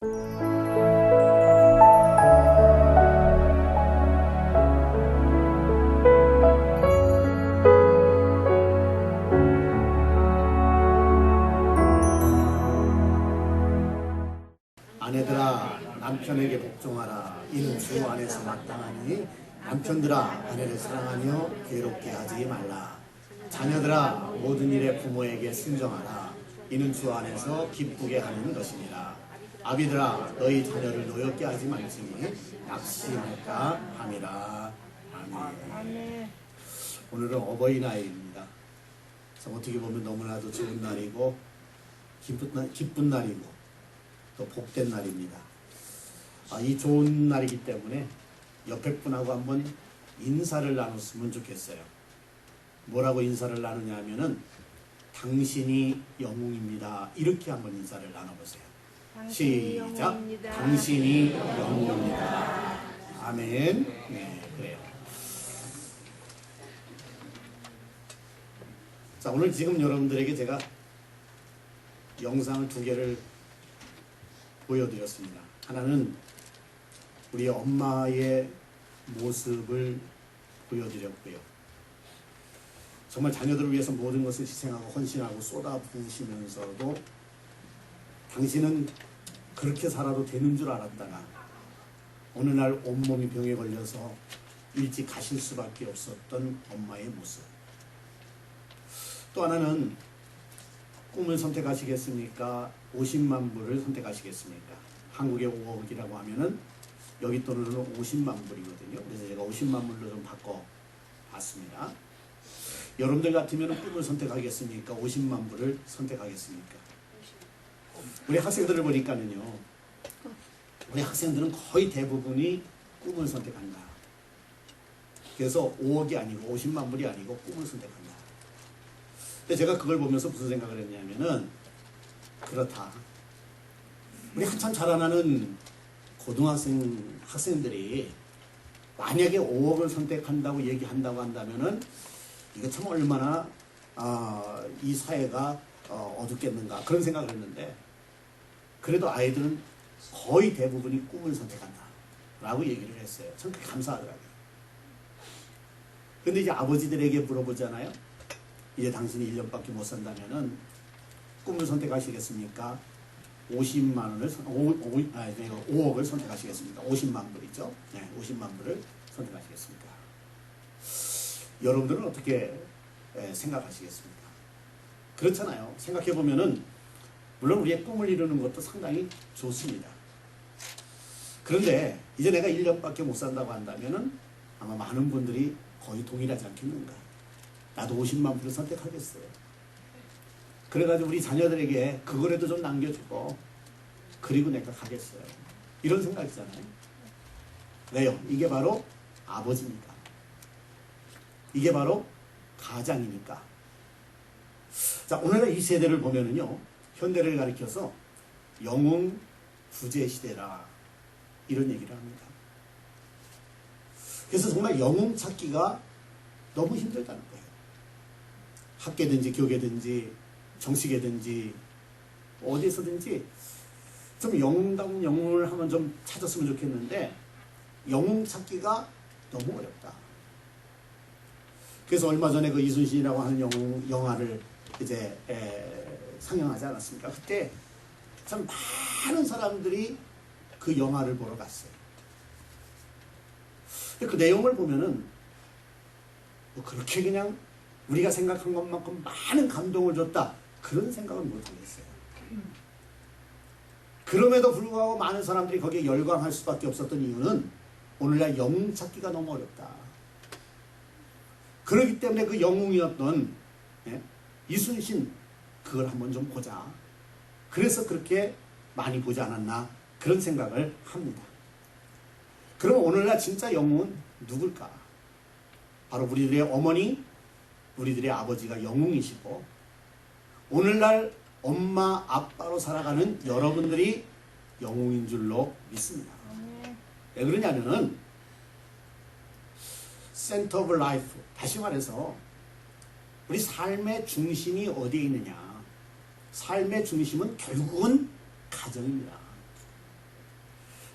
아내들아 남편에게 복종하라. 이는 주 안에서 마땅하니. 남편들아 아내를 사랑하며 괴롭게 하지 말라. 자녀들아 모든 일에 부모에게 순종하라. 이는 주 안에서 기쁘게 하는 것이니라. 아비들아 너희 자녀를 노엽게 하지 말지니 낙심할까 함이라. 아멘. 오늘은 어버이날입니다. 어떻게 보면 너무나도 좋은 날이고 기쁜 날이고 또 복된 날입니다. 이 좋은 날이기 때문에 옆에 분하고 한번 인사를 나눴으면 좋겠어요. 뭐라고 인사를 나누냐 하면은 당신이 영웅입니다. 이렇게 한번 인사를 나눠보세요. 시작. 영웅입니다. 당신이 영웅입니다. 아멘. 네, 그래요. 자, 오늘 지금 여러분들에게 제가 영상을 2개를 보여드렸습니다. 하나는 우리 엄마의 모습을 보여드렸고요. 정말 자녀들을 위해서 모든 것을 희생하고 헌신하고 쏟아부으시면서도 당신은 그렇게 살아도 되는 줄 알았다가 어느 날 온몸이 병에 걸려서 일찍 가실 수밖에 없었던 엄마의 모습. 또 하나는 꿈을 선택하시겠습니까? 50만 불을 선택하시겠습니까? 한국의 5억이라고 하면은 여기 돈으로는 50만 불이거든요. 그래서 제가 50만 불로 좀 바꿔봤습니다. 여러분들 같으면 꿈을 선택하겠습니까? 50만 불을 선택하겠습니까? 우리 학생들을 보니까는요, 우리 학생들은 거의 대부분이 꿈을 선택한다. 그래서 5억이 아니고 50만 불이 아니고 꿈을 선택한다. 근데 제가 그걸 보면서 무슨 생각을 했냐면은, 그렇다. 우리 한참 자라나는 학생들이 만약에 5억을 선택한다고 얘기한다고 한다면은 이거 참 얼마나 이 사회가 어둡겠는가 그런 생각을 했는데, 그래도 아이들은 거의 대부분이 꿈을 선택한다 라고 얘기를 했어요. 참 감사하더라고요. 근데 이제 아버지들에게 물어보잖아요. 이제 당신이 1년밖에 못 산다면은 꿈을 선택하시겠습니까? 5억을 선택하시겠습니까? 50만 불이죠. 네, 50만 불을 선택하시겠습니까? 여러분들은 어떻게 생각하시겠습니까? 그렇잖아요. 생각해보면은 물론 우리의 꿈을 이루는 것도 상당히 좋습니다. 그런데 이제 내가 1년밖에 못 산다고 한다면은 아마 많은 분들이 거의 동일하지 않겠는가. 나도 50만 불을 선택하겠어요. 그래가지고 우리 자녀들에게 그거라도 좀 남겨주고 그리고 내가 가겠어요. 이런 생각이잖아요. 왜요? 이게 바로 아버지니까. 이게 바로 가장이니까. 자, 오늘날 이 세대를 보면은요, 현대를 가리켜서 영웅 부재 시대라 이런 얘기를 합니다. 그래서 정말 영웅 찾기가 너무 힘들다는 거예요. 학계든지 교계든지 정치계든지 어디에서든지 좀 영웅다운 영웅을 한번 좀 찾았으면 좋겠는데 영웅 찾기가 너무 어렵다. 그래서 얼마 전에 그 이순신이라고 하는 영화를 이제 상영하지 않았습니까? 그때 참 많은 사람들이 그 영화를 보러 갔어요. 그 내용을 보면은 뭐 그렇게 그냥 우리가 생각한 것만큼 많은 감동을 줬다. 그런 생각은 못하겠어요. 그럼에도 불구하고 많은 사람들이 거기에 열광할 수밖에 없었던 이유는 오늘날 영웅 찾기가 너무 어렵다. 그렇기 때문에 그 영웅이었던 이순신 그걸 한번 좀 보자. 그래서 그렇게 많이 보지 않았나 그런 생각을 합니다. 그럼 오늘날 진짜 영웅은 누굴까? 바로 우리들의 어머니, 우리들의 아버지가 영웅이시고 오늘날 엄마, 아빠로 살아가는 여러분들이 영웅인 줄로 믿습니다. 왜 그러냐면은 센터 오브 라이프, 다시 말해서 우리 삶의 중심이 어디에 있느냐. 삶의 중심은 결국은 가정입니다.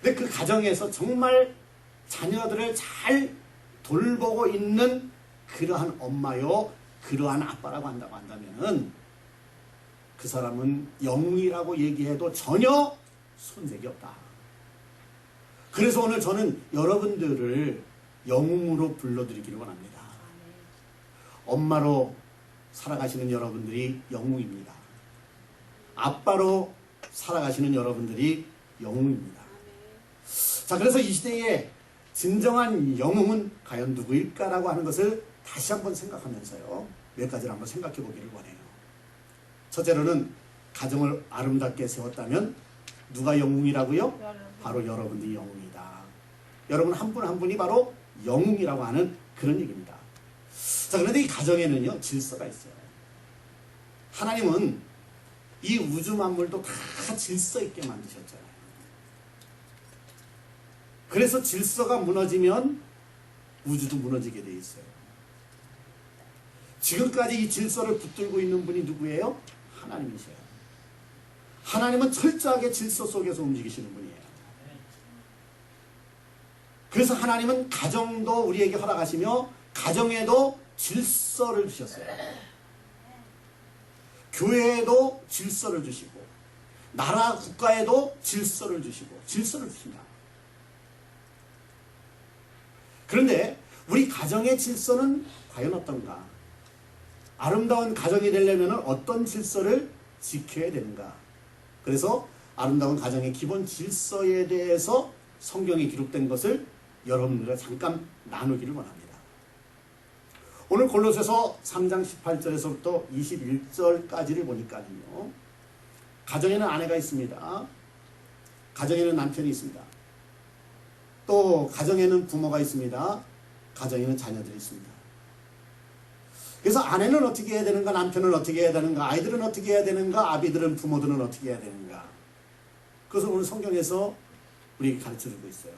근데 그 가정에서 정말 자녀들을 잘 돌보고 있는 그러한 엄마요, 그러한 아빠라고 한다면은 그 사람은 영웅이라고 얘기해도 전혀 손색이 없다. 그래서 오늘 저는 여러분들을 영웅으로 불러드리기를 원합니다. 엄마로 살아가시는 여러분들이 영웅입니다. 아빠로 살아가시는 여러분들이 영웅입니다. 자, 그래서 이 시대에 진정한 영웅은 과연 누구일까라고 하는 것을 다시 한번 생각하면서요, 몇 가지를 한번 생각해 보기를 원해요. 첫째로는 가정을 아름답게 세웠다면 누가 영웅이라고요? 바로 여러분들이 영웅이다. 여러분 한 분 한 분이 바로 영웅이라고 하는 그런 얘기입니다. 자, 그런데 이 가정에는요, 질서가 있어요. 하나님은 이 우주 만물도 다 질서 있게 만드셨잖아요. 그래서 질서가 무너지면 우주도 무너지게 돼 있어요. 지금까지 이 질서를 붙들고 있는 분이 누구예요? 하나님이세요. 하나님은 철저하게 질서 속에서 움직이시는 분이에요. 그래서 하나님은 가정도 우리에게 허락하시며 가정에도 질서를 주셨어요. 교회에도 질서를 주시고 나라 국가에도 질서를 주시고 질서를 주신다. 그런데 우리 가정의 질서는 과연 어떤가? 아름다운 가정이 되려면 어떤 질서를 지켜야 되는가? 그래서 아름다운 가정의 기본 질서에 대해서 성경에 기록된 것을 여러분들과 잠깐 나누기를 원합니다. 오늘 골로새서 3장 18절에서부터 21절까지를 보니까는요, 가정에는 아내가 있습니다. 가정에는 남편이 있습니다. 또 가정에는 부모가 있습니다. 가정에는 자녀들이 있습니다. 그래서 아내는 어떻게 해야 되는가, 남편은 어떻게 해야 되는가, 아이들은 어떻게 해야 되는가, 아비들은, 부모들은 어떻게 해야 되는가. 그것을 오늘 성경에서 우리에게 가르쳐주고 있어요.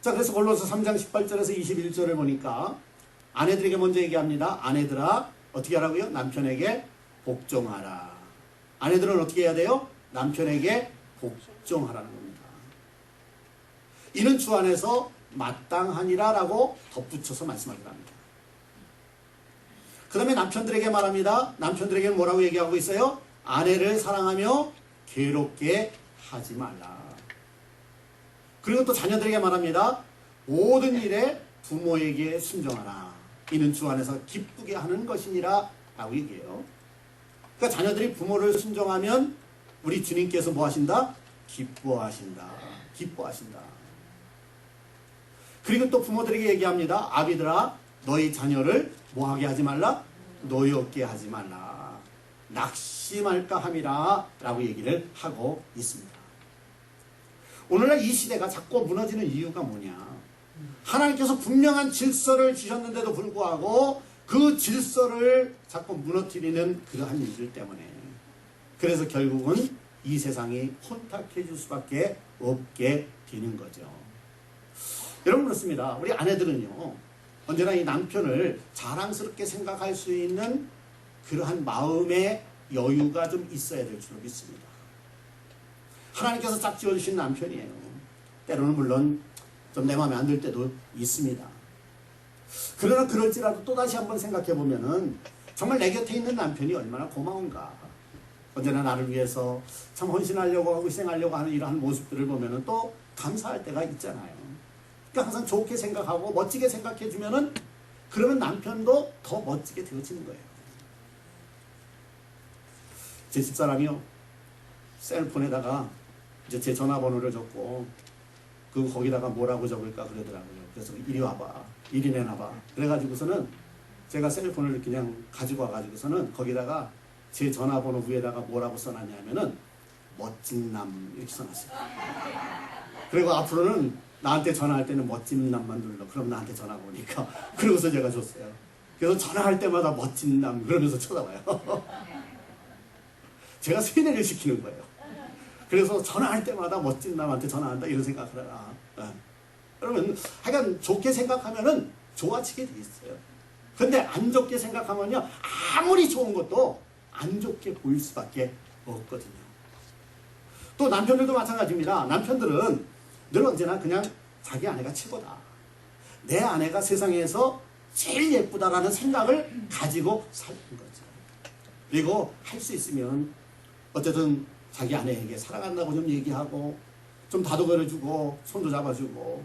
자, 그래서 골로새 3장 18절에서 21절을 보니까 아내들에게 먼저 얘기합니다. 아내들아, 어떻게 하라고요? 남편에게 복종하라. 아내들은 어떻게 해야 돼요? 남편에게 복종하라는 겁니다. 이는 주 안에서 마땅하니라 라고 덧붙여서 말씀하기도 합니다. 그 다음에 남편들에게 말합니다. 남편들에게는 뭐라고 얘기하고 있어요? 아내를 사랑하며 괴롭게 하지 말라. 그리고 또 자녀들에게 말합니다. 모든 일에 부모에게 순종하라. 이는 주 안에서 기쁘게 하는 것이니라 라고 얘기해요. 그러니까 자녀들이 부모를 순종하면 우리 주님께서 뭐 하신다? 기뻐하신다. 기뻐하신다. 그리고 또 부모들에게 얘기합니다. 아비들아, 너희 자녀를 뭐하게 하지 말라? 노엽게 하지 말라. 낙심할까 함이라 라고 얘기를 하고 있습니다. 오늘날 이 시대가 자꾸 무너지는 이유가 뭐냐? 하나님께서 분명한 질서를 주셨는데도 불구하고 그 질서를 자꾸 무너뜨리는 그러한 일들 때문에, 그래서 결국은 이 세상이 혼탁해질 수밖에 없게 되는 거죠. 여러분, 그렇습니다. 우리 아내들은요, 언제나 이 남편을 자랑스럽게 생각할 수 있는 그러한 마음의 여유가 좀 있어야 될 줄로 믿습니다. 하나님께서 짝 지어주신 남편이에요. 때로는 물론 좀 내 마음에 안 들 때도 있습니다. 그러나 그럴지라도 또다시 한번 생각해 보면은 정말 내 곁에 있는 남편이 얼마나 고마운가. 언제나 나를 위해서 참 헌신하려고 하고 희생하려고 하는 이러한 모습들을 보면은 또 감사할 때가 있잖아요. 그러니까 항상 좋게 생각하고 멋지게 생각해 주면은 그러면 남편도 더 멋지게 되어지는 거예요. 제 집사람이요, 셀폰에다가 이제 제 전화번호를 적고 거기다가 뭐라고 적을까 그러더라고요. 그래서 이리 와봐, 이리 내놔봐. 그래가지고서는 제가 셀폰을 그냥 가지고 와가지고서는 거기다가 제 전화번호 위에다가 뭐라고 써놨냐면은 멋진 남 이렇게 써놨어요. 그리고 앞으로는 나한테 전화할 때는 멋진 남만 눌러. 그럼 나한테 전화가 오니까. 그러고서 제가 줬어요. 그래서 전화할 때마다 멋진 남 그러면서 쳐다봐요. 제가 세뇌를 시키는 거예요. 그래서 전화할 때마다 멋진 남한테 전화한다 이런 생각을 해라. 그러면 하여간 좋게 생각하면은 좋아지게 돼 있어요. 근데 안 좋게 생각하면요, 아무리 좋은 것도 안 좋게 보일 수밖에 없거든요. 또 남편들도 마찬가지입니다. 남편들은 늘 언제나 그냥 자기 아내가 최고다. 내 아내가 세상에서 제일 예쁘다라는 생각을 가지고 사는 거죠. 그리고 할 수 있으면 어쨌든 자기 아내에게 사랑한다고 좀 얘기하고 좀 다독여주고 손도 잡아주고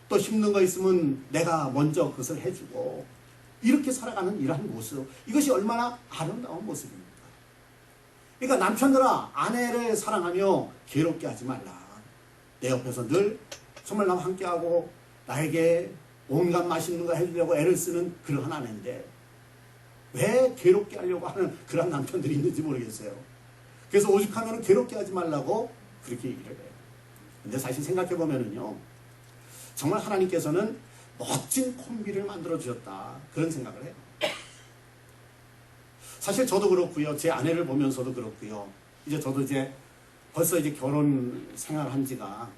또 힘든 거 있으면 내가 먼저 그것을 해주고 이렇게 살아가는 이러한 모습, 이것이 얼마나 아름다운 모습입니까? 그러니까 남편들아, 아내를 사랑하며 괴롭게 하지 말라. 내 옆에서 늘 정말 나와 함께하고 나에게 온갖 맛있는 거 해주려고 애를 쓰는 그러한 아내인데 왜 괴롭게 하려고 하는 그런 남편들이 있는지 모르겠어요. 그래서 오죽하면 괴롭게 하지 말라고 그렇게 얘기를 해요. 근데 사실 생각해보면은요, 정말 하나님께서는 멋진 콤비를 만들어 주셨다, 그런 생각을 해요. 사실 저도 그렇고요, 제 아내를 보면서도 그렇고요, 이제 저도 벌써 결혼 생활한 지가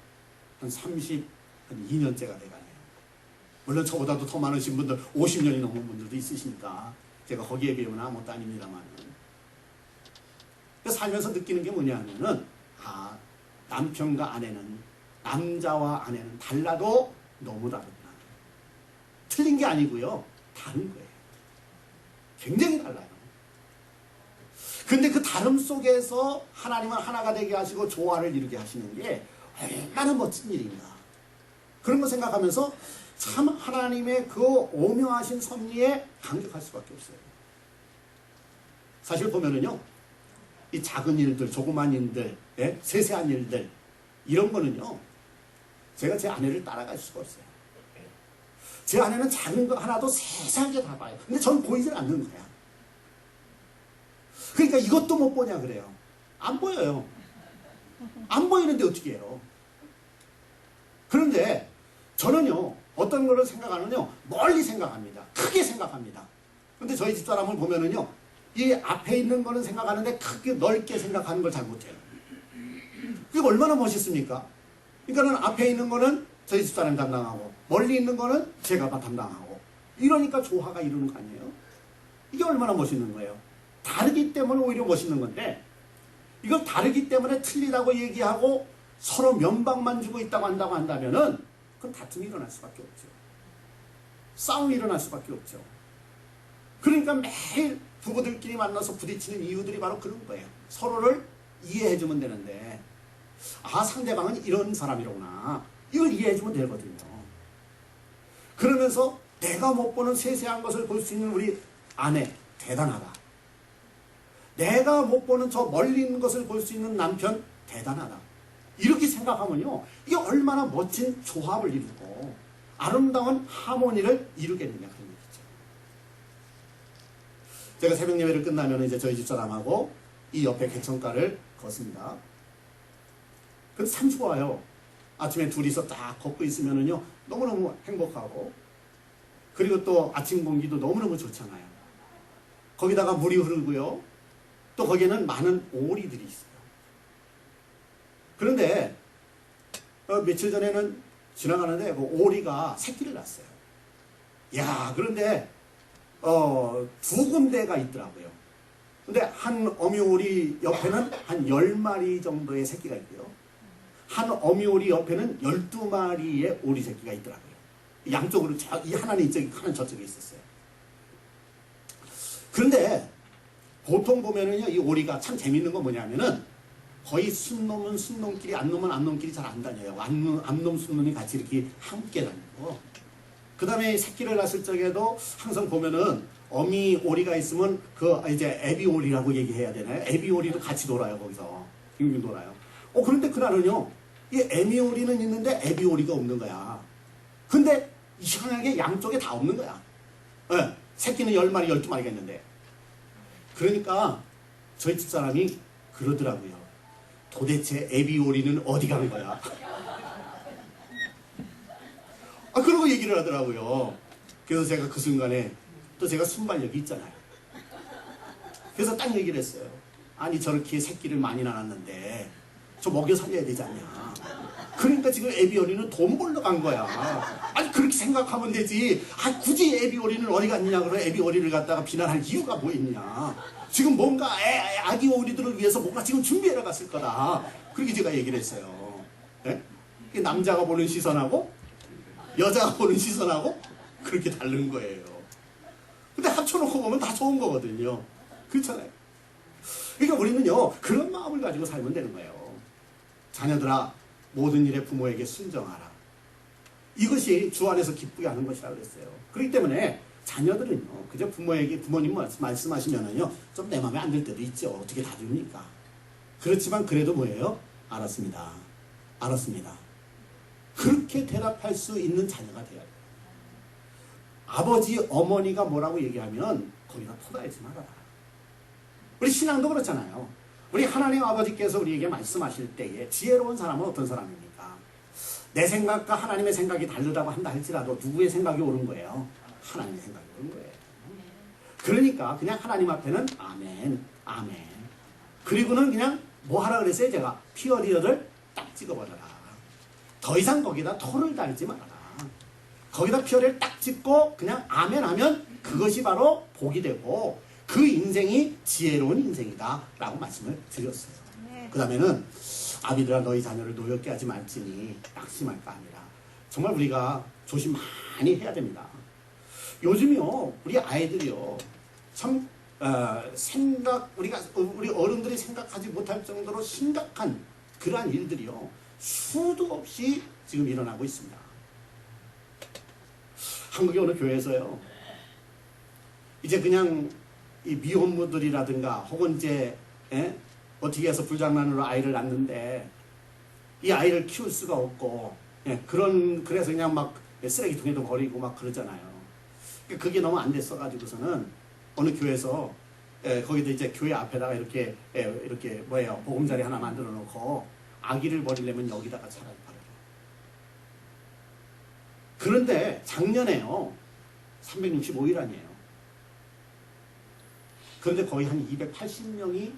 한 32년째가 돼가네요. 물론 저보다도 더 많으신 분들, 50년이 넘은 분들도 있으시니까 제가 거기에 비하면 아무것도 아닙니다만, 살면서 느끼는 게 뭐냐면은, 남편과 아내는, 남자와 아내는 달라도 너무 다르구나. 틀린 게 아니고요, 다른 거예요. 굉장히 달라요. 근데 그 다름 속에서 하나님은 하나가 되게 하시고 조화를 이루게 하시는 게 얼마나 멋진 일인가. 그런 거 생각하면서 참 하나님의 그 오묘하신 섭리에 감격할 수밖에 없어요. 사실 보면은요, 이 작은 일들, 조그만 일들, 세세한 일들, 이런 거는요, 제가 제 아내를 따라갈 수가 없어요. 제 아내는 작은 거 하나도 세세하게 다 봐요. 근데 전 보이질 않는 거야. 그러니까 이것도 못 보냐 그래요. 안 보여요. 안 보이는데 어떻게 해요? 그런데 저는요, 어떤 거를 생각하면요, 멀리 생각합니다. 크게 생각합니다. 근데 저희 집사람을 보면은요, 이 앞에 있는 거는 생각하는데 크게 넓게 생각하는 걸 잘 못해요. 그게 얼마나 멋있습니까? 그러니까는 앞에 있는 거는 저희 집사람이 담당하고 멀리 있는 거는 제가 담당하고 이러니까 조화가 이루는 거 아니에요? 이게 얼마나 멋있는 거예요? 다르기 때문에 오히려 멋있는 건데, 이걸 다르기 때문에 틀리다고 얘기하고 서로 면박만 주고 있다고 한다면은 그건 다툼이 일어날 수밖에 없죠. 싸움이 일어날 수밖에 없죠. 그러니까 매일 부부들끼리 만나서 부딪히는 이유들이 바로 그런 거예요. 서로를 이해해주면 되는데, 상대방은 이런 사람이로구나, 이걸 이해해주면 되거든요. 그러면서 내가 못 보는 세세한 것을 볼 수 있는 우리 아내, 대단하다. 내가 못 보는 저 멀리 있는 것을 볼 수 있는 남편, 대단하다. 이렇게 생각하면요, 이게 얼마나 멋진 조합을 이루고 아름다운 하모니를 이루게 되냐, 그런 얘기죠. 제가 새벽 예배를 끝나면 이제 저희 집사람하고 이 옆에 개천가를 걷습니다. 근데 참 좋아요. 아침에 둘이서 딱 걷고 있으면은요, 너무너무 행복하고, 그리고 또 아침 공기도 너무너무 좋잖아요. 거기다가 물이 흐르고요, 또 거기에는 많은 오리들이 있어요. 그런데 며칠 전에는 지나가는데 그 오리가 새끼를 낳았어요. 야, 그런데 두 군데가 있더라고요. 근데 한 어미오리 옆에는 한 10마리 정도의 새끼가 있고요, 한 어미오리 옆에는 12마리의 오리 새끼가 있더라고요. 양쪽으로, 이 하나는 이쪽에, 하나는 저쪽에 있었어요. 그런데 보통 보면은요, 이 오리가 참 재밌는 건 뭐냐면은, 거의 순놈은 순놈끼리, 암놈은 암놈끼리 잘 안 다녀요. 암놈, 순놈이 같이 이렇게 함께 다니고, 그 다음에 새끼를 낳았을 적에도 항상 보면은 어미 오리가 있으면 이제 애비 오리라고 얘기해야 되나요? 애비 오리도 같이 놀아요, 거기서. 빙빙 놀아요. 그런데 그날은요, 이 애미 오리는 있는데 애비 오리가 없는 거야. 근데 이상하게 양쪽에 다 없는 거야. 네, 새끼는 10마리, 12마리가 있는데. 그러니까 저희 집사람이 그러더라고요. 도대체 애비 오리는 어디 간 거야? 그러고 얘기를 하더라고요. 그래서 제가 그 순간에 또 제가 순발력이 있잖아요. 그래서 딱 얘기를 했어요. 아니, 저렇게 새끼를 많이 낳았는데 저 먹여 살려야 되지 않냐. 그러니까 지금 애비어린은 돈 벌러 간 거야. 아니 그렇게 생각하면 되지. 아 굳이 애비어린은 어디 갔느냐 그러면 애비어린을 갖다가 비난할 이유가 뭐 있냐. 지금 뭔가 아기 오리들을 위해서 뭔가 지금 준비해러 갔을 거다. 그렇게 제가 얘기를 했어요. 네? 남자가 보는 시선하고 여자가 보는 시선하고 그렇게 다른 거예요. 근데 합쳐놓고 보면 다 좋은 거거든요. 그렇잖아요. 그러니까 우리는요 그런 마음을 가지고 살면 되는 거예요. 자녀들아 모든 일에 부모에게 순정하라. 이것이 주 안에서 기쁘게 하는 것이라고 그랬어요. 그렇기 때문에 자녀들은요 그저 부모님 말씀하시면은요 좀 내 마음에 안 들 때도 있죠. 어떻게 다 줍니까? 그렇지만 그래도 뭐예요? 알았습니다. 알았습니다. 그렇게 대답할 수 있는 자녀가 돼야 돼요. 아버지 어머니가 뭐라고 얘기하면 거기다 토달지 말아라. 우리 신앙도 그렇잖아요. 우리 하나님 아버지께서 우리에게 말씀하실 때에 지혜로운 사람은 어떤 사람입니까? 내 생각과 하나님의 생각이 다르다고 한다 할지라도 누구의 생각이 옳은 거예요? 하나님의 생각이 옳은 거예요. 그러니까 그냥 하나님 앞에는 아멘, 아멘. 그리고는 그냥 뭐 하라 그랬어요? 제가 피어리어를 딱 찍어버려라. 더 이상 거기다 토를 달지 말아라. 거기다 피어리어를 딱 찍고 그냥 아멘 하면 그것이 바로 복이 되고 그 인생이 지혜로운 인생이다 라고 말씀을 드렸어요. 그 다음에는 아비들아 너희 자녀를 노엽게 하지 말지니 낙심할까 아니라. 정말 우리가 조심 많이 해야 됩니다. 요즘요 우리 아이들이요 참 우리 어른들이 생각하지 못할 정도로 심각한 그러한 일들이요 수도 없이 지금 일어나고 있습니다. 한국의 어느 교회에서요 이제 그냥 이 미혼모들이라든가 혹은 이제 어떻게 해서 불장난으로 아이를 낳는데 이 아이를 키울 수가 없고 그래서 그냥 막 쓰레기통에도 버리고 막 그러잖아요. 그게 너무 안 됐어가지고서는 어느 교회에서 거기도 이제 교회 앞에다가 이렇게 보금자리 하나 만들어 놓고 아기를 버리려면 여기다가 차라리 버려라. 그런데 작년에요 365일 아니에요. 그런데 거의 한 280명이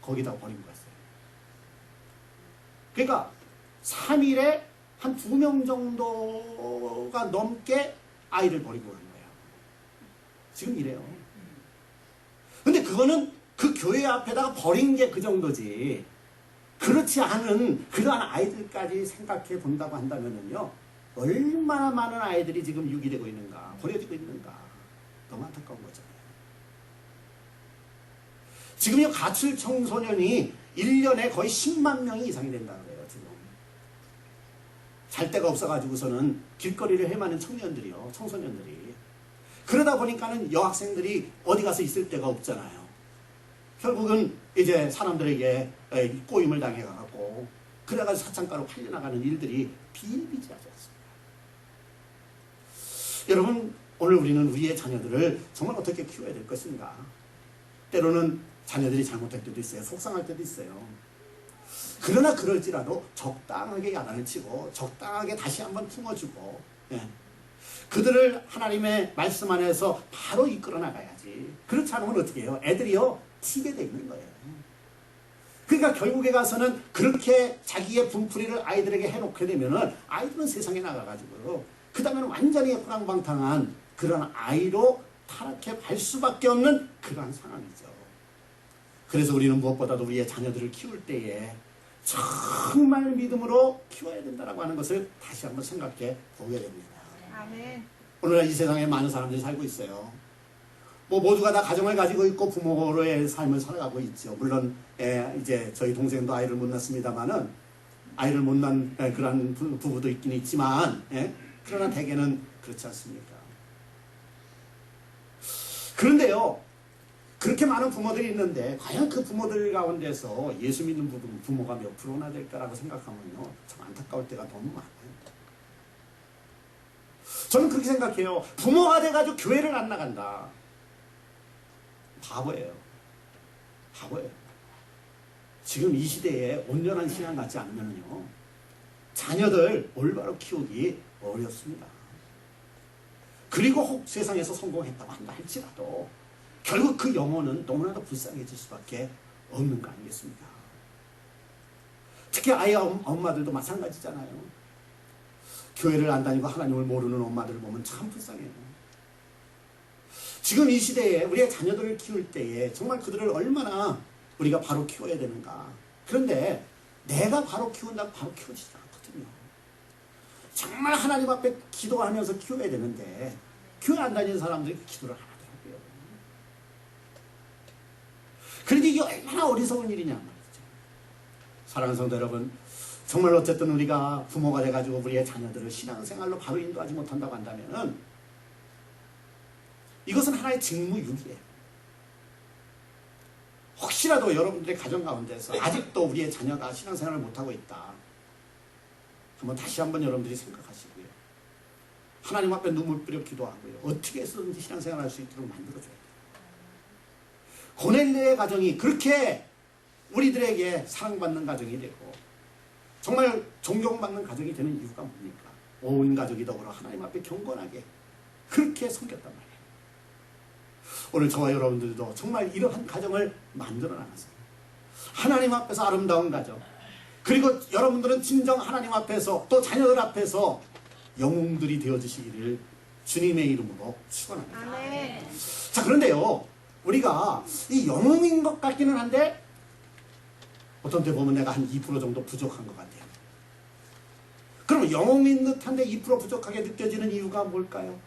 거기다 버리고 갔어요. 그러니까 3일에 한 2명 정도가 넘게 아이를 버리고 간 거예요. 지금 이래요. 근데 그거는 그 교회 앞에다가 버린 게 그 정도지. 그렇지 않은 그러한 아이들까지 생각해 본다고 한다면요. 얼마나 많은 아이들이 지금 유기되고 있는가, 버려지고 있는가. 너무 안타까운 거잖아요. 지금요 가출 청소년이 1년에 거의 10만 명이 이상이 된다 그래요. 지금 잘 데가 없어가지고서는 길거리를 헤매는 청소년들이 그러다 보니까는 여학생들이 어디 가서 있을 데가 없잖아요. 결국은 이제 사람들에게 꼬임을 당해가고 그래가지고 사창가로 팔려나가는 일들이 비일비재하지 않습니다. 여러분 오늘 우리는 우리의 자녀들을 정말 어떻게 키워야 될 것인가. 때로는 자녀들이 잘못할 때도 있어요. 속상할 때도 있어요. 그러나 그럴지라도 적당하게 야단을 치고 적당하게 다시 한번 품어주고 그들을 하나님의 말씀 안에서 바로 이끌어 나가야지. 그렇지 않으면 어떻게 해요? 애들이요 튀게 돼 있는 거예요. 그러니까 결국에 가서는 그렇게 자기의 분풀이를 아이들에게 해놓게 되면은 아이들은 세상에 나가가지고 그 다음에는 완전히 호랑방탕한 그런 아이로 타락해 갈 수밖에 없는 그러한 상황이죠. 그래서 우리는 무엇보다도 우리의 자녀들을 키울 때에 정말 믿음으로 키워야 된다고 하는 것을 다시 한번 생각해 보게 됩니다. 아멘. 오늘날 이 세상에 많은 사람들이 살고 있어요. 뭐 모두가 다 가정을 가지고 있고 부모로의 삶을 살아가고 있죠. 물론 이제 저희 동생도 아이를 못 낳습니다만은 아이를 못 낳은 그런 부부도 있긴 있지만 그러나 대개는 그렇지 않습니까? 그런데요. 그렇게 많은 부모들이 있는데 과연 그 부모들 가운데서 예수 믿는 부모가 몇 프로나 될까라고 생각하면요. 참 안타까울 때가 너무 많아요. 저는 그렇게 생각해요. 부모가 돼가지고 교회를 안 나간다. 바보예요. 바보예요. 지금 이 시대에 온전한 신앙 갖지 않으면요. 자녀들 올바로 키우기 어렵습니다. 그리고 혹 세상에서 성공했다고 한다 할지라도 결국 그 영혼은 너무나도 불쌍해질 수밖에 없는 거 아니겠습니까? 특히 아이 엄마들도 마찬가지잖아요. 교회를 안 다니고 하나님을 모르는 엄마들을 보면 참 불쌍해요. 지금 이 시대에 우리의 자녀들을 키울 때에 정말 그들을 얼마나 우리가 바로 키워야 되는가. 그런데 내가 바로 키운다고 바로 키워지지 않거든요. 정말 하나님 앞에 기도하면서 키워야 되는데 교회 안 다니는 사람들이 기도를 안 하더라고요. 그런데 이게 얼마나 어리석은 일이냐 말이죠. 사랑하는 성도 여러분, 정말 어쨌든 우리가 부모가 돼가지고 우리의 자녀들을 신앙생활로 바로 인도하지 못한다고 한다면은 이것은 하나의 직무유기예요. 혹시라도 여러분들의 가정 가운데서 아직도 우리의 자녀가 신앙생활을 못하고 있다. 한번 다시 한번 여러분들이 생각하시고요. 하나님 앞에 눈물 뿌려 기도하고요. 어떻게 해서든지 신앙생활을 할 수 있도록 만들어줘야 돼요. 고넬레의 가정이 그렇게 우리들에게 사랑받는 가정이 되고 정말 존경받는 가정이 되는 이유가 뭡니까? 온 가족이 더불어 하나님 앞에 경건하게 그렇게 섬겼단 말이에요. 오늘 저와 여러분들도 정말 이러한 가정을 만들어 나가서 하나님 앞에서 아름다운 가정, 그리고 여러분들은 진정 하나님 앞에서 또 자녀들 앞에서 영웅들이 되어주시기를 주님의 이름으로 축원합니다. 아멘. 자, 그런데요, 우리가 이 영웅인 것 같기는 한데 어떤 때 보면 내가 한 2% 정도 부족한 것 같아요. 그럼 영웅인 듯한데 2% 부족하게 느껴지는 이유가 뭘까요?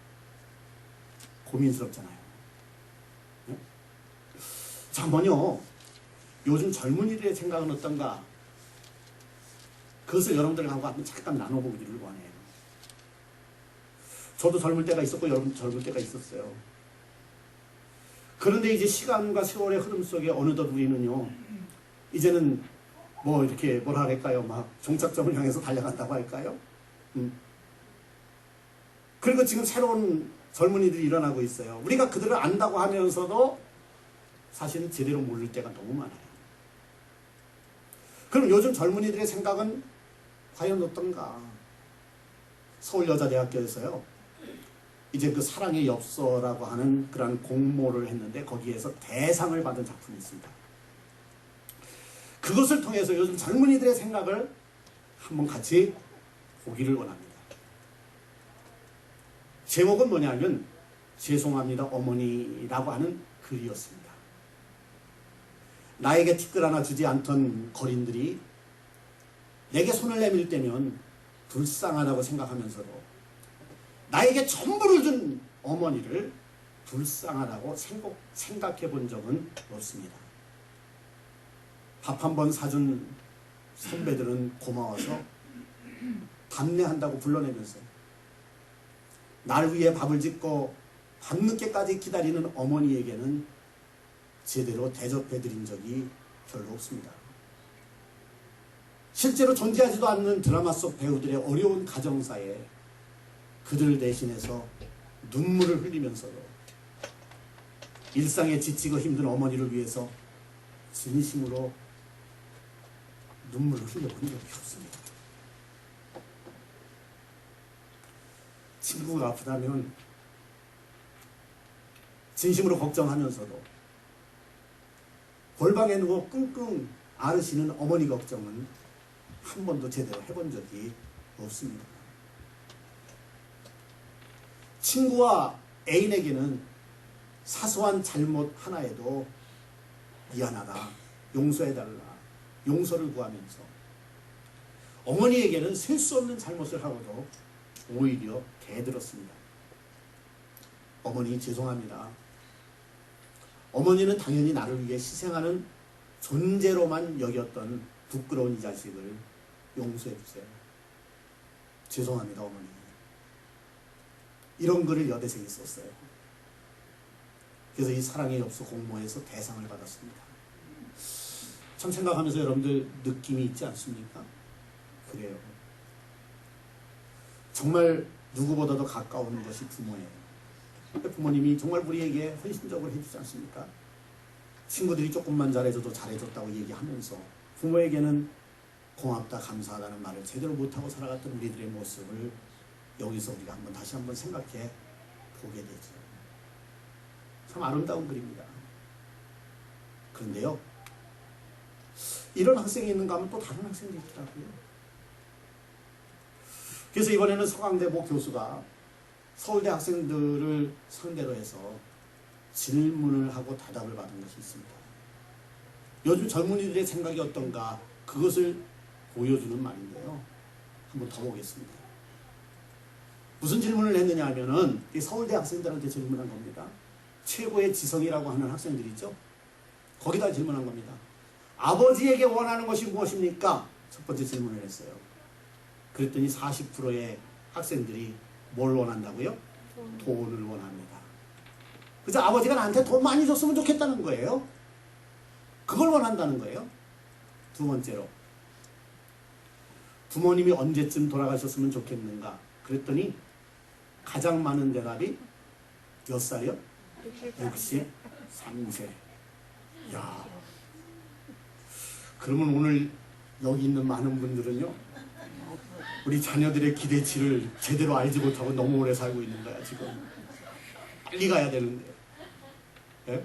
고민스럽잖아요. 네? 자, 한번요, 요즘 젊은이들의 생각은 어떤가? 그것을 여러분들하고 한번 잠깐 나눠보기를 원해요. 저도 젊을 때가 있었고 여러분 젊을 때가 있었어요. 그런데 이제 시간과 세월의 흐름 속에 어느덧 우리는요, 이제는 뭐 이렇게 뭐라 할까요? 막 종착점을 향해서 달려간다고 할까요? 그리고 지금 새로운 젊은이들이 일어나고 있어요. 우리가 그들을 안다고 하면서도 사실은 제대로 모를 때가 너무 많아요. 그럼 요즘 젊은이들의 생각은 과연 어떤가? 서울여자대학교에서요, 이제 그 사랑의 엽서라고 하는 그런 공모를 했는데 거기에서 대상을 받은 작품이 있습니다. 그것을 통해서 요즘 젊은이들의 생각을 한번 같이 보기를 원합니다. 제목은 뭐냐면 죄송합니다 어머니라고 하는 글이었습니다. 나에게 티끌 하나 주지 않던 거린들이 내게 손을 내밀 때면 불쌍하다고 생각하면서도 나에게 전부를 준 어머니를 불쌍하다고 생각해 본 적은 없습니다. 밥 한 번 사준 선배들은 고마워서 답례한다고 불러내면서 날 위해 밥을 짓고 밤늦게까지 기다리는 어머니에게는 제대로 대접해 드린 적이 별로 없습니다. 실제로 존재하지도 않는 드라마 속 배우들의 어려운 가정사에 그들을 대신해서 눈물을 흘리면서도 일상에 지치고 힘든 어머니를 위해서 진심으로 눈물을 흘려본 적이 없습니다. 친구가 아프다면 진심으로 걱정하면서도 골방에 누워 끙끙 앓으시는 어머니 걱정은 한 번도 제대로 해본 적이 없습니다. 친구와 애인에게는 사소한 잘못 하나에도 미안하다, 용서해달라, 용서를 구하면서 어머니에게는 셀 수 없는 잘못을 하고도 오히려 대들었습니다. 어머니 죄송합니다. 어머니는 당연히 나를 위해 희생하는 존재로만 여겼던 부끄러운 이 자식을 용서해 주세요. 죄송합니다 어머니. 이런 글을 여대생이 썼어요. 그래서 이 사랑의 엽서 공모에서 대상을 받았습니다. 참 생각하면서 여러분들 느낌이 있지 않습니까? 그래요. 정말 누구보다도 가까운 것이 부모예요. 부모님이 정말 우리에게 헌신적으로 해주지 않습니까? 친구들이 조금만 잘해줘도 잘해줬다고 얘기하면서 부모에게는 고맙다 감사하다는 말을 제대로 못하고 살아갔던 우리들의 모습을 여기서 우리가 다시 한번 생각해 보게 되죠. 참 아름다운 글입니다. 그런데요, 이런 학생이 있는가 하면 또 다른 학생도 있더라고요. 그래서 이번에는 서강대모 교수가 서울대 학생들을 상대로 해서 질문을 하고 대답을 받은 것이 있습니다. 요즘 젊은이들의 생각이 어떤가 그것을 보여주는 말인데요. 한번 더 보겠습니다. 무슨 질문을 했느냐 하면은 서울대 학생들한테 질문한 겁니다. 최고의 지성이라고 하는 학생들 있죠? 거기다 질문한 겁니다. 아버지에게 원하는 것이 무엇입니까? 첫 번째 질문을 했어요. 그랬더니 40%의 학생들이 뭘 원한다고요? 돈을 원합니다. 그래서 아버지가 나한테 돈 많이 줬으면 좋겠다는 거예요. 그걸 원한다는 거예요. 두 번째로 부모님이 언제쯤 돌아가셨으면 좋겠는가? 그랬더니 가장 많은 대답이 몇 살이요? 63세. 야, 그러면 오늘 여기 있는 많은 분들은요, 우리 자녀들의 기대치를 제대로 알지 못하고 너무 오래 살고 있는 거야 지금. 빨리 가야 되는데. 예?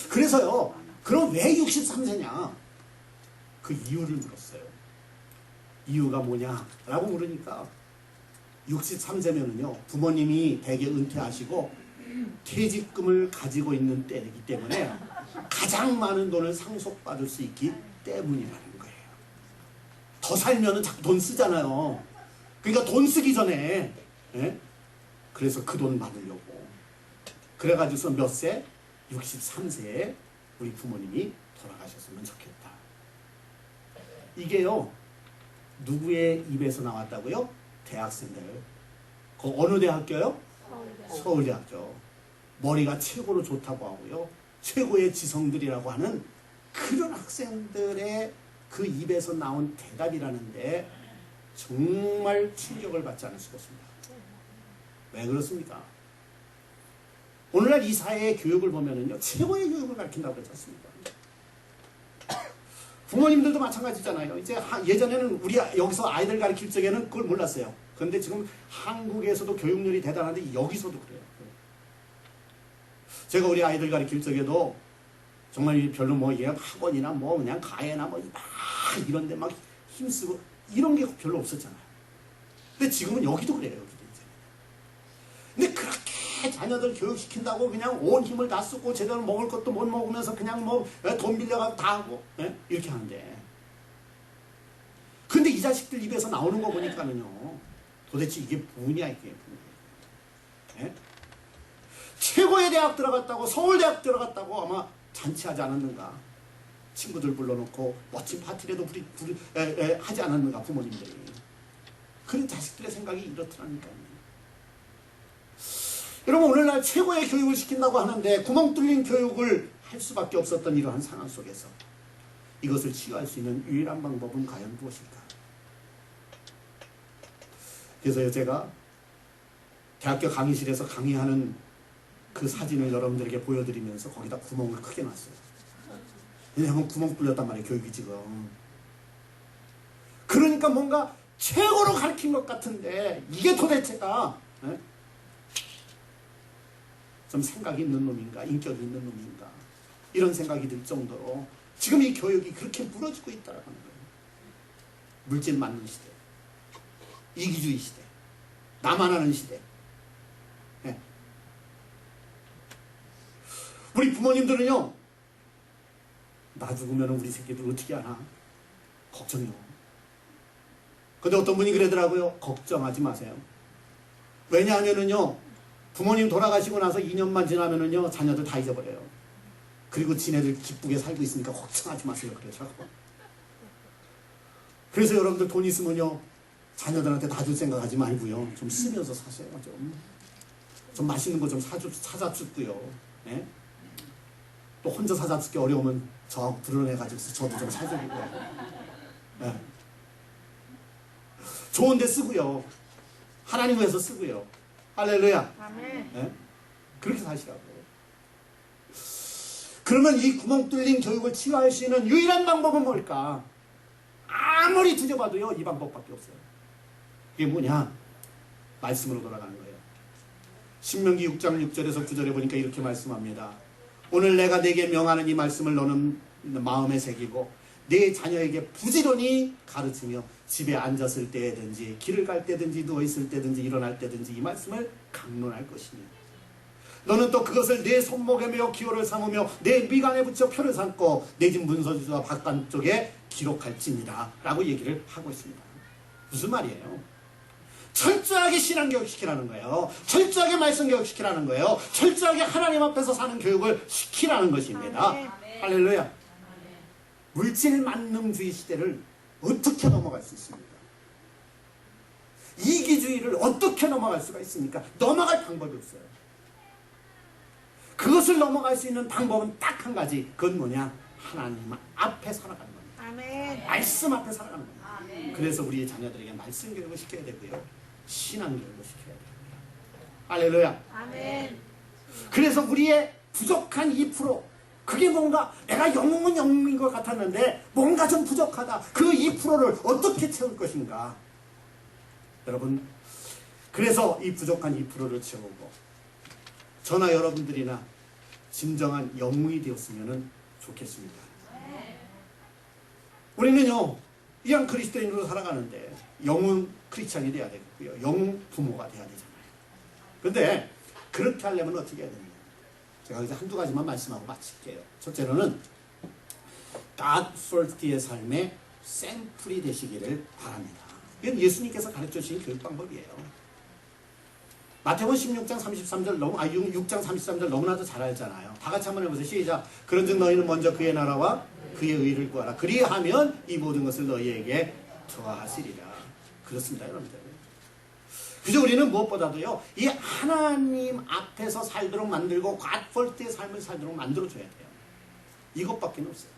그래서요, 그럼 왜 63세냐? 그 이유를 물었어요. 이유가 뭐냐? 라고 물으니까 63세면은요, 부모님이 대개 은퇴하시고 퇴직금을 가지고 있는 때이기 때문에 가장 많은 돈을 상속받을 수 있기 때문이라는 거예요. 더 살면은 자꾸 돈 쓰잖아요. 그러니까 돈 쓰기 전에, 예? 그래서 그 돈 받으려고. 그래가지고서 몇 세? 63세에 우리 부모님이 돌아가셨으면 좋겠다. 이게요, 누구의 입에서 나왔다고요? 대학생들. 그 어느 대학교요? 서울대학교. 머리가 최고로 좋다고 하고요, 최고의 지성들이라고 하는 그런 학생들의 그 입에서 나온 대답이라는데 정말 충격을 받지 않을 수가 없습니다. 왜 그렇습니까? 오늘날 이 사회의 교육을 보면은요, 최고의 교육을 가르친다고 그러지 않습니까? 부모님들도 마찬가지잖아요. 이제 예전에는 우리 여기서 아이들 가르칠 적에는 그걸 몰랐어요. 그런데 지금 한국에서도 교육열이 대단한데 여기서도 그래요. 제가 우리 아이들 가르칠 적에도 정말 별로 뭐 학원이나 뭐 그냥 가해나 뭐 이런 데 막 힘쓰고 이런 게 별로 없었잖아요. 근데 지금은 여기도 그래요. 여기도 이제. 근데 그렇게 자녀들 교육시킨다고 그냥 온 힘을 다 쓰고 제대로 먹을 것도 못 먹으면서 그냥 뭐 돈 빌려가고 다 하고, 예? 이렇게 하는데. 근데 이 자식들 입에서 나오는 거 보니까는요, 도대체 이게 뭐냐 이게 뭐냐. 예? 최고의 대학 들어갔다고, 서울대학 들어갔다고 아마 잔치하지 않았는가. 친구들 불러놓고 멋진 파티라도 하지 않았는가, 부모님들이. 그런 자식들의 생각이 이렇더라니까요. 여러분, 오늘날 최고의 교육을 시킨다고 하는데 구멍 뚫린 교육을 할 수밖에 없었던 이러한 상황 속에서 이것을 치유할 수 있는 유일한 방법은 과연 무엇일까? 그래서 제가 대학교 강의실에서 강의하는 그 사진을 여러분들에게 보여드리면서 거기다 구멍을 크게 놨어요. 왜냐하면 구멍 뚫렸단 말이에요, 교육이 지금. 그러니까 뭔가 최고로 가르친 것 같은데 이게 도대체가, 예? 좀 생각이 있는 놈인가, 인격이 있는 놈인가, 이런 생각이 들 정도로 지금 이 교육이 그렇게 무너지고 있다는 거예요. 물질 맞는 시대, 이기주의 시대, 나만 하는 시대. 네. 우리 부모님들은요, 나 죽으면 우리 새끼들 어떻게 하나 걱정이요. 근데 어떤 분이 그러더라고요. 걱정하지 마세요. 왜냐하면은요, 부모님 돌아가시고 나서 2년만 지나면은요, 자녀들 다 잊어버려요. 그리고 지네들 기쁘게 살고 있으니까 걱정하지 마세요. 그러더라고요. 그래서 여러분들 돈 있으면요, 자녀들한테 다 줄 생각하지 말고요, 좀 쓰면서 사세요. 좀 맛있는 거 좀 사다 주고요. 네? 또 혼자 사다 주기 어려우면 저하고 불러내가지고 저도 좀 사주고요. 네. 좋은 데 쓰고요. 하나님 위해서 쓰고요. 할렐루야. 아멘. 네? 그렇게 사시라고요. 그러면 이 구멍 뚫린 교육을 치유할 수 있는 유일한 방법은 뭘까? 아무리 두려봐도요, 이 방법밖에 없어요. 이게 뭐냐? 말씀으로 돌아가는 거예요. 신명기 6장 6절에서 9절에 보니까 이렇게 말씀합니다. 오늘 내가 네게 명하는 이 말씀을 너는 마음에 새기고 네 자녀에게 부지런히 가르치며 집에 앉았을 때든지 길을 갈 때든지 누워있을 때든지 일어날 때든지 이 말씀을 강론할 것이며 너는 또 그것을 내 손목에 메어 기호를 삼으며 내 미간에 붙여 표를 삼고 내 집 문서지와 바깥쪽에 기록할지니라 라고 얘기를 하고 있습니다. 무슨 말이에요? 철저하게 신앙교육 시키라는 거예요. 철저하게 말씀 교육 시키라는 거예요. 철저하게 하나님 앞에서 사는 교육을 시키라는 것입니다. 할렐루야. 물질 만능주의 시대를 어떻게 넘어갈 수 있습니까? 이기주의를 어떻게 넘어갈 수가 있습니까? 넘어갈 방법이 없어요. 그것을 넘어갈 수 있는 방법은 딱 한 가지. 그건 뭐냐? 하나님 앞에 살아가는 겁니다. 아멘. 말씀 앞에 살아가는 겁니다. 그래서 우리의 자녀들에게 말씀 교육을 시켜야 되고요. 신앙 교육을 시켜야 됩니다. 할렐루야. 아멘. 그래서 우리의 부족한 2%, 그게 뭔가 내가 영웅은 영웅인 것 같았는데 뭔가 좀 부족하다. 그 2%를 어떻게 채울 것인가? 여러분, 그래서 이 부족한 2%를 채우고 저나 여러분들이나 진정한 영웅이 되었으면 좋겠습니다. 우리는요, 이왕 그리스도인으로 살아가는데 영웅 크리스찬이 돼야 되겠고요. 영웅 부모가 돼야 되잖아요. 근데 그렇게 하려면 어떻게 해야 되느냐? 제가 이제 한두 가지만 말씀하고 마칠게요. 첫째로는 God first의 삶의 샘플이 되시기를 바랍니다. 이건 예수님께서 가르쳐 주신 교육 방법이에요. 마태복음 16장 33절 6장 33절 너무나도 잘 알잖아요. 다 같이 한번 해보세요. 시작. 그런즉 너희는 먼저 그의 나라와 그의 의를 구하라. 그리하면 이 모든 것을 너희에게 더하시리라. 그렇습니다, 여러분들. 그저 우리는 무엇보다도요, 이 하나님 앞에서 살도록 만들고 God first의 삶을 살도록 만들어줘야 돼요. 이것밖에 없어요.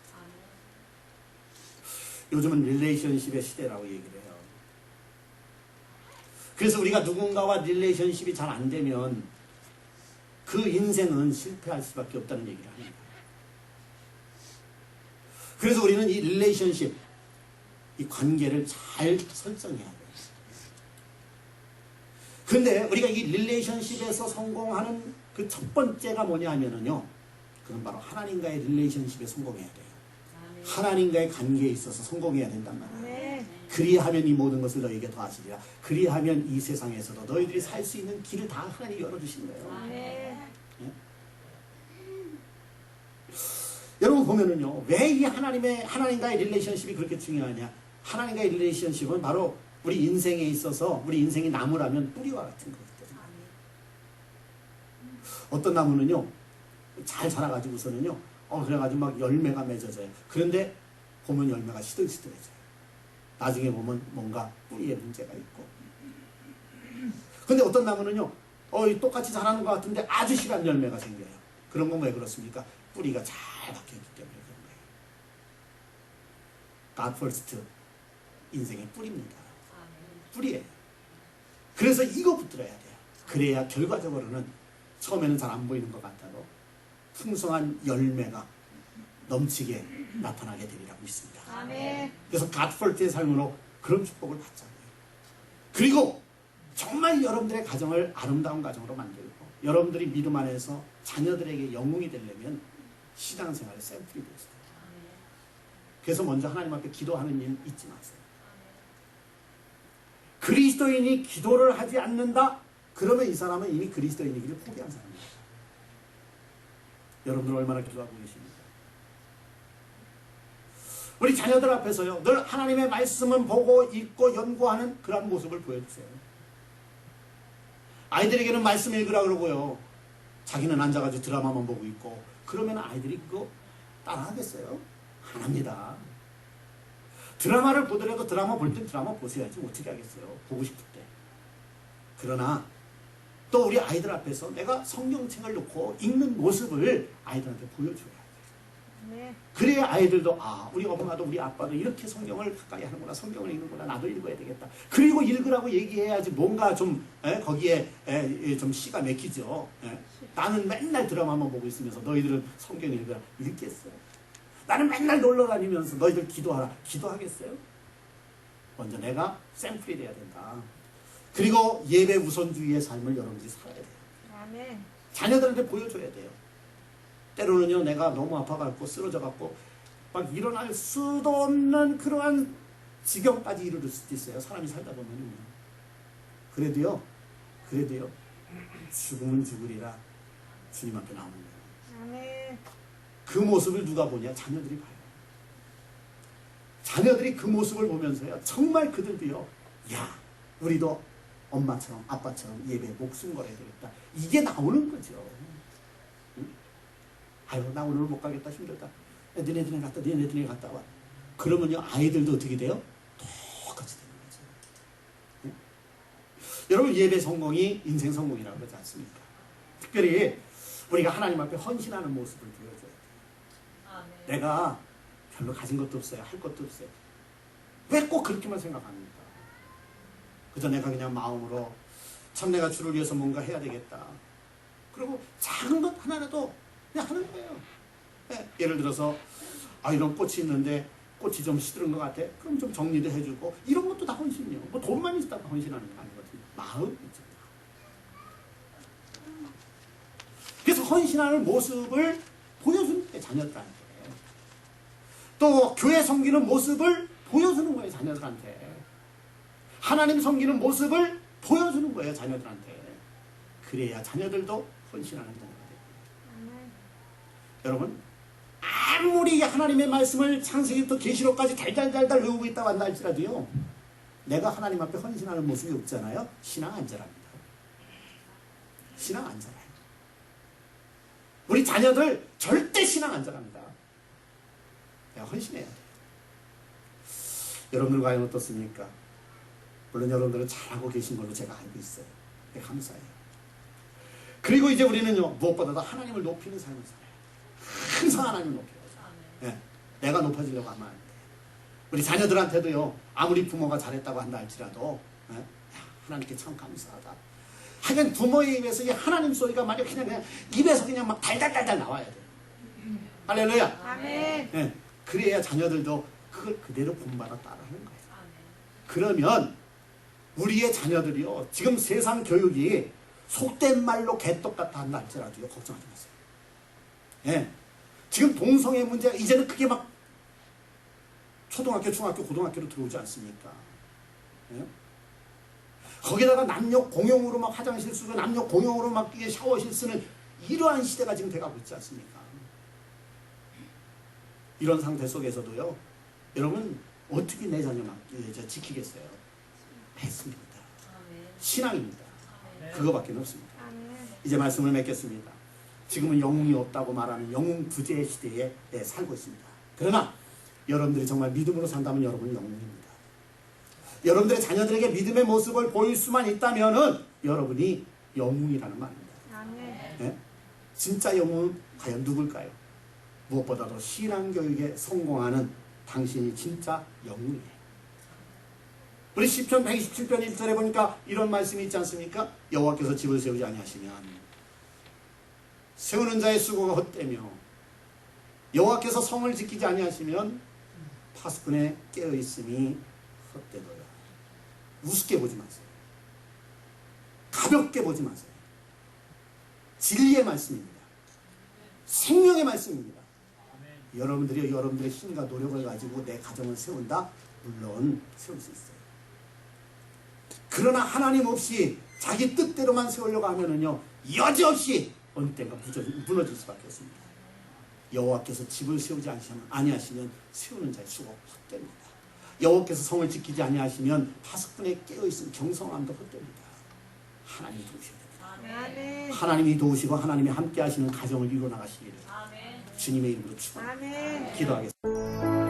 요즘은 릴레이션십의 시대라고 얘기를 해요. 그래서 우리가 누군가와 릴레이션십이 잘 안 되면 그 인생은 실패할 수밖에 없다는 얘기를 합니다. 그래서 우리는 이 릴레이션십, 이 관계를 잘 설정해야 돼요. 근데 우리가 이 릴레이션십에서 성공하는 그 첫 번째가 뭐냐 하면은요, 그건 바로 하나님과의 릴레이션십에 성공해야 돼요. 하나님과의 관계에 있어서 성공해야 된단 말이에요. 네. 그리하면 이 모든 것을 너희에게 더하시리라. 그리하면 이 세상에서도 너희들이 살 수 있는 길을 다 하나님이 열어주신 거예요. 네. 예? 여러분 보면은요, 왜 이 하나님과의 릴레이션십이 그렇게 중요하냐? 하나님과의 릴레이션십은 바로 우리 인생에 있어서 우리 인생이 나무라면 뿌리와 같은 거거든요. 어떤 나무는요, 잘 자라가지고서는요, 그래가지고 막 열매가 맺어져요. 그런데 보면 열매가 시들시들해져요. 나중에 보면 뭔가 뿌리에 문제가 있고. 근데 어떤 나무는요, 똑같이 자라는 것 같은데 아주 실한 열매가 생겨요. 그런 건 왜 그렇습니까? 뿌리가 잘 박혀있기 때문에 그런 거예요. God first, 인생의 뿌리입니다. 뿌리예요. 그래서 이거 붙들어야 돼요. 그래야 결과적으로는 처음에는 잘 안 보이는 것 같아도 풍성한 열매가 넘치게 나타나게 되리라고 믿습니다. 아멘. 그래서 God first의 삶으로 그런 축복을 받자고요. 그리고 정말 여러분들의 가정을 아름다운 가정으로 만들고 여러분들이 믿음 안에서 자녀들에게 영웅이 되려면 신앙생활의 샘플이 되어야 돼요. 그래서 먼저 하나님 앞에 기도하는 일 잊지 마세요. 그리스도인이 기도를 하지 않는다? 그러면 이 사람은 이미 그리스도인이기를 포기한 사람입니다. 여러분들 얼마나 기도하고 계십니까? 우리 자녀들 앞에서요, 늘 하나님의 말씀은 보고 읽고 연구하는 그런 모습을 보여주세요. 아이들에게는 말씀 읽으라 그러고요, 자기는 앉아가지고 드라마만 보고 있고, 그러면 아이들이 그거 따라하겠어요? 안 합니다. 드라마를 보더라도 드라마 볼 땐 드라마 보셔야지 어떻게 하겠어요? 보고 싶을 때. 그러나 또 우리 아이들 앞에서 내가 성경책을 놓고 읽는 모습을 아이들한테 보여줘야 돼요. 네. 그래야 아이들도 우리 엄마도 우리 아빠도 이렇게 성경을 가까이 하는구나, 성경을 읽는구나, 나도 읽어야 되겠다. 그리고 읽으라고 얘기해야지 뭔가 좀 거기에 좀 씨가 맥히죠. 나는 맨날 드라마만 보고 있으면서 너희들은 성경 읽으라. 읽겠어요? 나는 맨날 놀러 다니면서 너희들 기도하라. 기도하겠어요? 먼저 내가 샘플이 돼야 된다. 그리고 예배 우선주의의 삶을 여러분들이 살아야 돼요. 아멘. 자녀들한테 보여줘야 돼요. 때로는요 내가 너무 아파갖고 쓰러져갖고 막 일어날 수도 없는 그러한 지경까지 이르를 수도 있어요. 사람이 살다 보면요. 그래도요 죽으면 죽으리라 주님 앞에 나오는 거예요. 아멘. 그 모습을 누가 보냐? 자녀들이 봐요. 자녀들이 그 모습을 보면서요 정말 그들도요 야 우리도 엄마처럼 아빠처럼 예배에 목숨 걸어야 되겠다. 이게 나오는 거죠. 응? 아유 나 오늘 못 가겠다 힘들다. 너네들이 갔다 와. 그러면요 아이들도 어떻게 돼요? 똑같이 되는 거죠. 응? 여러분 예배 성공이 인생 성공이라고 그러지 않습니까? 특별히 우리가 하나님 앞에 헌신하는 모습을 보여줘야 돼요. 내가 별로 가진 것도 없어요. 할 것도 없어요. 왜 꼭 그렇게만 생각합니까? 그저 내가 그냥 마음으로 참 내가 주를 위해서 뭔가 해야 되겠다. 그리고 작은 것 하나라도 그냥 하는 거예요. 네, 예를 들어서 이런 꽃이 있는데 꽃이 좀 시드른 것 같아. 그럼 좀 정리도 해주고 이런 것도 다 헌신이요. 뭐 돈만 있다고 헌신하는 거 아니거든요. 마음이죠. 그래서 헌신하는 모습을 보여주는 게 자녀들한테. 또 교회 섬기는 모습을 보여주는 거예요. 자녀들한테. 하나님 섬기는 모습을 보여주는 거예요. 자녀들한테. 그래야 자녀들도 헌신하는 자녀가 돼요. 여러분 아무리 하나님의 말씀을 창세기부터 계시록까지 달달달달 외우고 있다고 한다 할지라도요 내가 하나님 앞에 헌신하는 모습이 없잖아요. 신앙 안 자랍니다. 신앙 안 자라요. 우리 자녀들 절대 신앙 안 자랍니다. 내가 헌신해야 돼요. 여러분들 과연 어떻습니까? 물론 여러분들은 잘하고 계신 걸로 제가 알고 있어요. 네, 감사해요. 그리고 이제 우리는요 무엇보다도 하나님을 높이는 삶을 살아요. 항상 하나님을 높여야죠. 네, 내가 높아지려고 하면 안 돼요. 우리 자녀들한테도요 아무리 부모가 잘했다고 한다 할지라도 네? 하나님께 참 감사하다. 하긴 부모의 입에서 이 하나님 소리가 만약 그냥 입에서 그냥 막 달달달달 나와야 돼요. 할렐루야. 아멘. 네, 그래야 자녀들도 그걸 그대로 본받아 따라하는 거예요. 그러면 우리의 자녀들이요 지금 세상 교육이 속된 말로 개떡같아 한다 할지라도요 걱정하지 마세요. 예. 지금 동성애 문제가 이제는 그게 막 초등학교, 중학교, 고등학교로 들어오지 않습니까? 예? 거기다가 남녀 공용으로 막 화장실 쓰고 남녀 공용으로 막 샤워실 쓰는 이러한 시대가 지금 돼가고 있지 않습니까? 이런 상태 속에서도요 여러분 어떻게 내 자녀 지키겠어요? 했습니다. 신앙입니다. 그거밖에 없습니다. 이제 말씀을 맺겠습니다. 지금은 영웅이 없다고 말하는 영웅 부재의 시대에 살고 있습니다. 그러나 여러분들이 정말 믿음으로 산다면 여러분은 영웅입니다. 여러분들의 자녀들에게 믿음의 모습을 보일 수만 있다면 여러분이 영웅이라는 말입니다. 네? 진짜 영웅은 과연 누굴까요? 무엇보다도 신앙교육에 성공하는 당신이 진짜 영웅이에요. 우리 시편 127편 1절에 보니까 이런 말씀이 있지 않습니까? 여호와께서 집을 세우지 아니하시면 세우는 자의 수고가 헛되며 여호와께서 성을 지키지 아니하시면 파수꾼의 깨어있음이 헛되도다. 우습게 보지 마세요. 가볍게 보지 마세요. 진리의 말씀입니다. 생명의 말씀입니다. 여러분들이 여러분들의 힘과 노력을 가지고 내 가정을 세운다? 물론 세울 수 있어요. 그러나 하나님 없이 자기 뜻대로만 세우려고 하면은요 여지없이 어느 때가 무너질 수밖에 없습니다. 여호와께서 집을 세우지 아니하시면 세우는 자의 수고 헛됩니다. 여호와께서 성을 지키지 아니하시면 파수꾼의 깨어있은 경성함도 헛됩니다. 하나님이 도우셔야 됩니다. 아멘. 하나님이 도우시고 하나님이 함께 하시는 가정을 이루어 나가시기를 아멘. 주님의 이름으로 축원합니다. 아멘. 기도하겠습니다.